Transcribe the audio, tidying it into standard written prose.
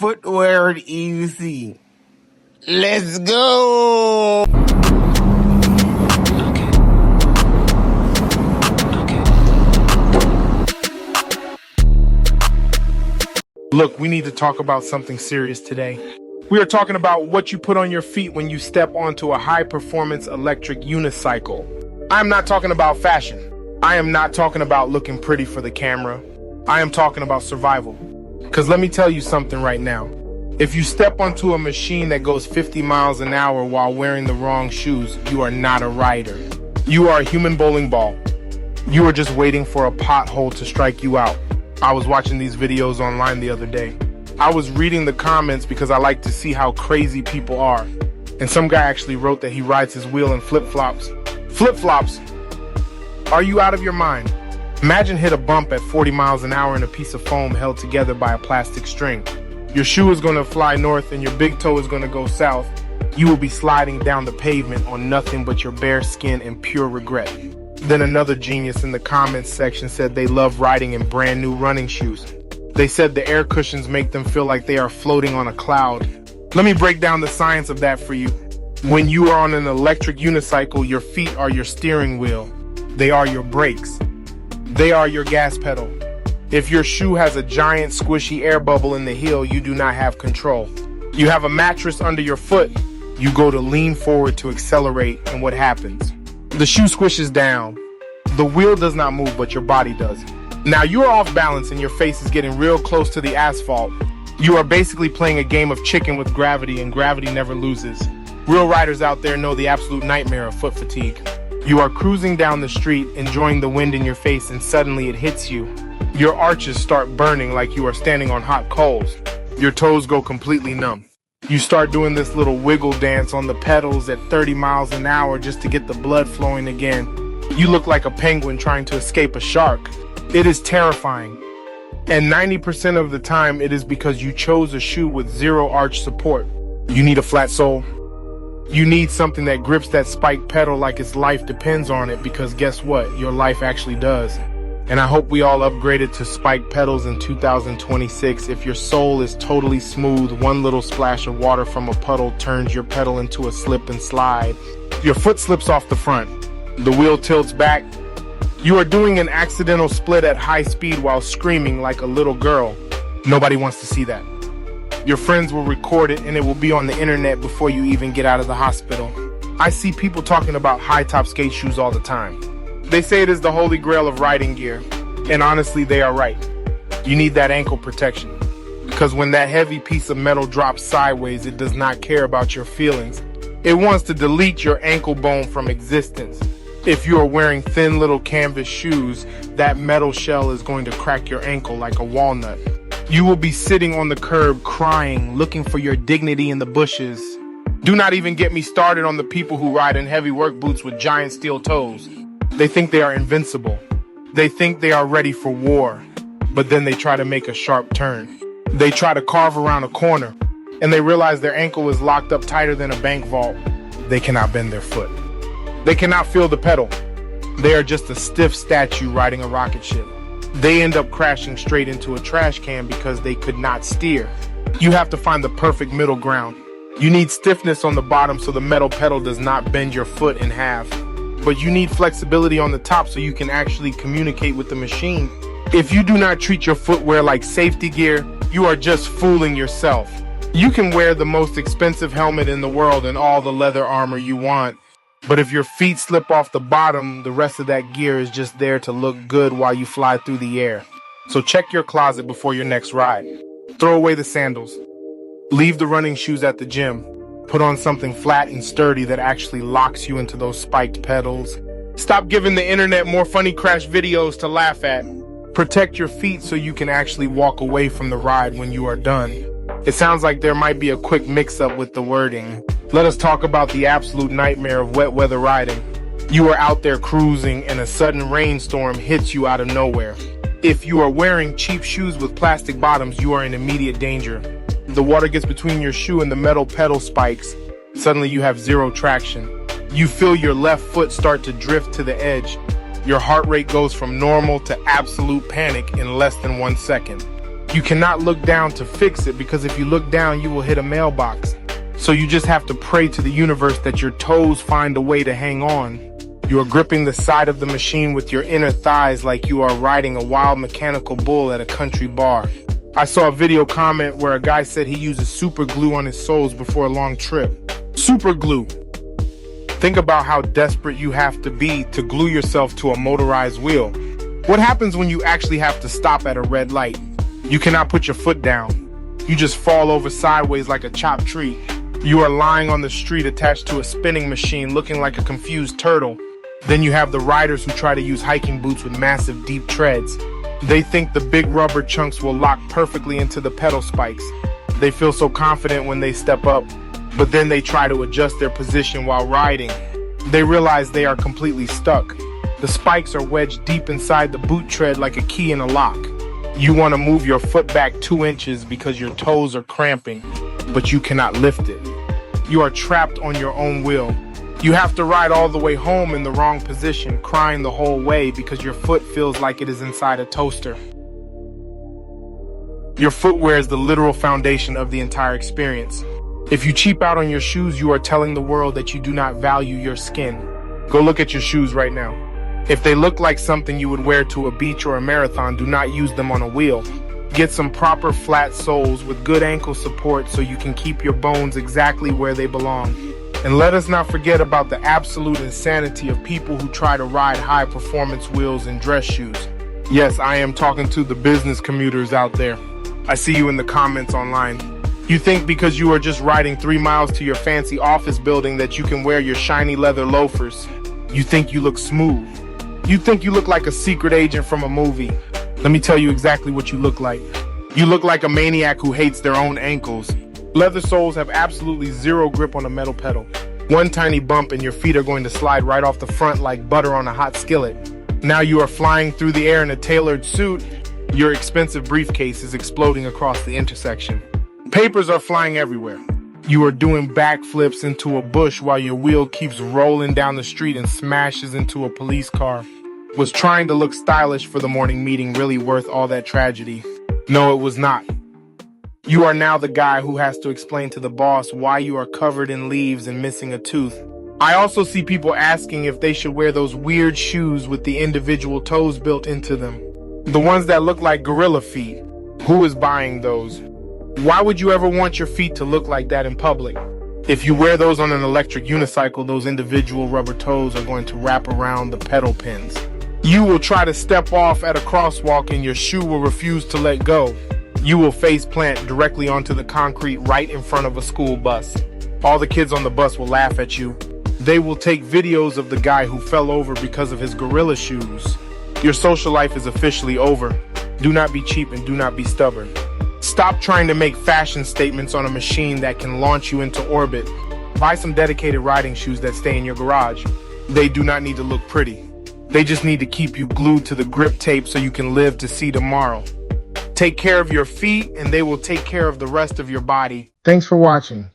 footwear at EUC. Let's go! Look, we need to talk about something serious today. We are talking about what you put on your feet when you step onto a high-performance electric unicycle. I'm not talking about fashion. I am not talking about looking pretty for the camera. I am talking about survival. Because let me tell you something right now. If you step onto a machine that goes 50 miles an hour while wearing the wrong shoes, you are not a rider. You are a human bowling ball. You are just waiting for a pothole to strike you out. I was watching these videos online the other day. I was reading the comments because I like to see how crazy people are. And some guy actually wrote that he rides his wheel in flip-flops. Flip-flops? Are you out of your mind? Imagine hit a bump at 40 miles an hour in a piece of foam held together by a plastic string. Your shoe is going to fly north and your big toe is going to go south. You will be sliding down the pavement on nothing but your bare skin and pure regret. Then another genius in the comments section said they love riding in brand new running shoes. They said the air cushions make them feel like they are floating on a cloud. Let me break down the science of that for you. When you are on an electric unicycle, your feet are your steering wheel. They are your brakes. They are your gas pedal. If your shoe has a giant squishy air bubble in the heel, you do not have control. You have a mattress under your foot. You go to lean forward to accelerate, and what happens? The shoe squishes down. The wheel does not move, but your body does. Now you are off balance and your face is getting real close to the asphalt. You are basically playing a game of chicken with gravity, and gravity never loses. Real riders out there know the absolute nightmare of foot fatigue. You are cruising down the street, enjoying the wind in your face, and suddenly it hits you. Your arches start burning like you are standing on hot coals. Your toes go completely numb. You start doing this little wiggle dance on the pedals at 30 miles an hour just to get the blood flowing again. You look like a penguin trying to escape a shark. It is terrifying. And 90% of the time, it is because you chose a shoe with zero arch support. You need a flat sole. You need something that grips that spiked pedal like its life depends on it, because guess what? Your life actually does. And I hope we all upgraded to spiked pedals in 2026. If your sole is totally smooth, one little splash of water from a puddle turns your pedal into a slip and slide. Your foot slips off the front. The wheel tilts back. You are doing an accidental split at high speed while screaming like a little girl. Nobody wants to see that. Your friends will record it and it will be on the internet before you even get out of the hospital. I see people talking about high-top skate shoes all the time. They say it is the holy grail of riding gear, and honestly, they are right. You need that ankle protection, because when that heavy piece of metal drops sideways, it does not care about your feelings. It wants to delete your ankle bone from existence. If you are wearing thin little canvas shoes, that metal shell is going to crack your ankle like a walnut. You will be sitting on the curb crying, looking for your dignity in the bushes. Do not even get me started on the people who ride in heavy work boots with giant steel toes. They think they are invincible. They think they are ready for war. But then they try to make a sharp turn. They try to carve around a corner, and they realize their ankle is locked up tighter than a bank vault. They cannot bend their foot. They cannot feel the pedal. They are just a stiff statue riding a rocket ship. They end up crashing straight into a trash can because they could not steer. You have to find the perfect middle ground. You need stiffness on the bottom so the metal pedal does not bend your foot in half. But you need flexibility on the top so you can actually communicate with the machine. If you do not treat your footwear like safety gear, you are just fooling yourself. You can wear the most expensive helmet in the world and all the leather armor you want, but if your feet slip off the bottom, the rest of that gear is just there to look good while you fly through the air. So check your closet before your next ride. Throw away the sandals. Leave the running shoes at the gym. Put on something flat and sturdy that actually locks you into those spiked pedals. Stop giving the internet more funny crash videos to laugh at. Protect your feet so you can actually walk away from the ride when you are done. It sounds like there might be a quick mix-up with the wording. Let us talk about the absolute nightmare of wet weather riding. You are out there cruising and a sudden rainstorm hits you out of nowhere. If you are wearing cheap shoes with plastic bottoms, you are in immediate danger. The water gets between your shoe and the metal pedal spikes. Suddenly you have zero traction. You feel your left foot start to drift to the edge. Your heart rate goes from normal to absolute panic in less than 1 second. You cannot look down to fix it, because if you look down, you will hit a mailbox. So you just have to pray to the universe that your toes find a way to hang on. You are gripping the side of the machine with your inner thighs like you are riding a wild mechanical bull at a country bar. I saw a video comment where a guy said he uses super glue on his soles before a long trip. Super glue. Think about how desperate you have to be to glue yourself to a motorized wheel. What happens when you actually have to stop at a red light? You cannot put your foot down. You just fall over sideways like a chopped tree. You are lying on the street attached to a spinning machine looking like a confused turtle. Then you have the riders who try to use hiking boots with massive deep treads. They think the big rubber chunks will lock perfectly into the pedal spikes. They feel so confident when they step up, but then they try to adjust their position while riding. They realize they are completely stuck. The spikes are wedged deep inside the boot tread like a key in a lock. You want to move your foot back 2 inches because your toes are cramping, but you cannot lift it. You are trapped on your own wheel. You have to ride all the way home in the wrong position, crying the whole way because your foot feels like it is inside a toaster. Your footwear is the literal foundation of the entire experience. If you cheap out on your shoes, you are telling the world that you do not value your skin. Go look at your shoes right now. If they look like something you would wear to a beach or a marathon, do not use them on a wheel. Get some proper flat soles with good ankle support so you can keep your bones exactly where they belong. And let us not forget about the absolute insanity of people who try to ride high-performance wheels in dress shoes. Yes, I am talking to the business commuters out there. I see you in the comments online. You think because you are just riding 3 miles to your fancy office building that you can wear your shiny leather loafers. You think you look smooth. You think you look like a secret agent from a movie. Let me tell you exactly what you look like. You look like a maniac who hates their own ankles. Leather soles have absolutely zero grip on a metal pedal. One tiny bump and your feet are going to slide right off the front like butter on a hot skillet. Now you are flying through the air in a tailored suit. Your expensive briefcase is exploding across the intersection. Papers are flying everywhere. You are doing backflips into a bush while your wheel keeps rolling down the street and smashes into a police car. Was trying to look stylish for the morning meeting really worth all that tragedy? No, it was not. You are now the guy who has to explain to the boss why you are covered in leaves and missing a tooth. I also see people asking if they should wear those weird shoes with the individual toes built into them. The ones that look like gorilla feet. Who is buying those? Why would you ever want your feet to look like that in public? If you wear those on an electric unicycle, those individual rubber toes are going to wrap around the pedal pins. You will try to step off at a crosswalk and your shoe will refuse to let go. You will face plant directly onto the concrete right in front of a school bus. All the kids on the bus will laugh at you. They will take videos of the guy who fell over because of his gorilla shoes. Your social life is officially over. Do not be cheap and do not be stubborn. Stop trying to make fashion statements on a machine that can launch you into orbit. Buy some dedicated riding shoes that stay in your garage. They do not need to look pretty. They just need to keep you glued to the grip tape so you can live to see tomorrow. Take care of your feet and they will take care of the rest of your body. Thanks for watching.